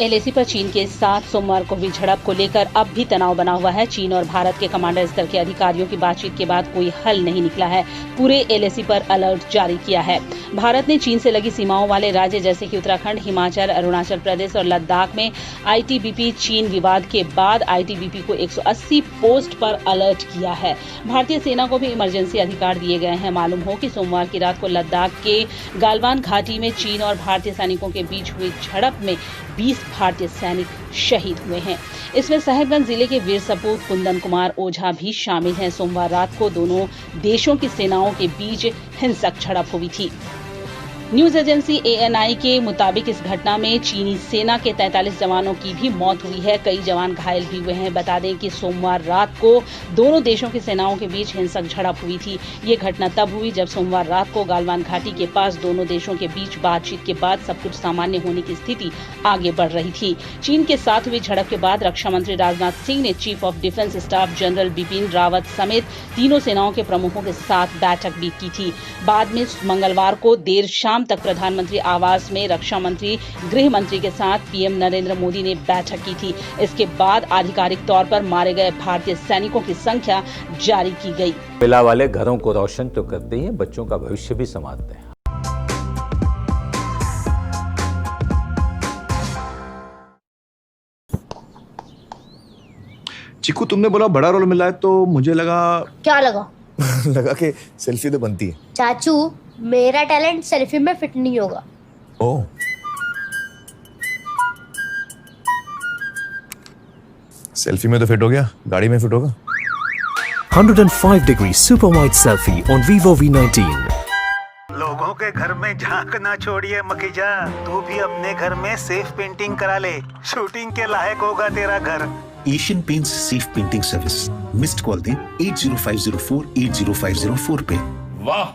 LAC पर चीन के साथ सोमवार को हुई झड़प को लेकर अब भी तनाव बना हुआ है। चीन और भारत के कमांडर स्तर के अधिकारियों की बातचीत के बाद कोई हल नहीं निकला है। पूरे एलएसी पर अलर्ट जारी किया है। भारत ने चीन से लगी सीमाओं वाले राज्य जैसे कि उत्तराखंड, हिमाचल, अरुणाचल प्रदेश और लद्दाख में आईटीबीपी चीन विवाद के बाद आईटीबीपी को 180 पोस्ट पर अलर्ट किया है। भारतीय सेना को भी इमरजेंसी अधिकार दिए गए हैं। मालूम हो कि सोमवार की रात को लद्दाख के गालवान घाटी में चीन और भारतीय सैनिकों के बीच हुई झड़प में 20 भारतीय सैनिक शहीद हुए हैं। इसमें साहिबगंज जिले के वीर सपूत कुंदन कुमार ओझा भी शामिल हैं। सोमवार रात को दोनों देशों की सेनाओं के बीच हिंसक झड़प हुई थी। न्यूज एजेंसी एएनआई के मुताबिक इस घटना में चीनी सेना के 43 जवानों की भी मौत हुई है। कई जवान घायल भी हुए हैं। बता दें कि सोमवार रात को दोनों देशों की सेनाओं के बीच हिंसक झड़प हुई थी। ये घटना तब हुई जब सोमवार रात को गालवान घाटी के पास दोनों देशों के बीच बातचीत के बाद सब कुछ सामान्य होने की स्थिति आगे बढ़ रही थी। चीन के साथ हुई झड़प के बाद रक्षा मंत्री राजनाथ सिंह ने chief of defence staff general Bipin Rawat समेत तीनों सेनाओं के प्रमुखों के साथ बैठक भी की थी। बाद में मंगलवार को देर शाम तक प्रधानमंत्री आवास में रक्षा मंत्री, गृह मंत्री के साथ पीएम नरेंद्र मोदी ने बैठक की थी। इसके बाद आधिकारिक तौर पर मारे गए भारतीय सैनिकों की संख्या जारी की गई। कोयला वाले घरों को रोशन तो करते हैं, बच्चों का भविष्य भी संवारते हैं। चिकू, तुमने बोला बड़ा रोल मिला है तो मुझे लगा। क्या लगा? लगा कि सेल्फी तो बनती है। चाचू, मेरा टैलेंट सेल्फी में फिट नहीं होगा। ओह, सेल्फी में तो फिट हो गया, गाड़ी में फिट होगा। 105 degree super wide selfie on Vivo V19. लोगों के घर में झांक ना छोड़िए मखीजा, तू भी अपने घर में सेफ पेंटिंग करा ले। शूटिंग के लायक होगा तेरा घर। Asian paints safe painting service. Missed call दें 80504 80504 पे। वाह,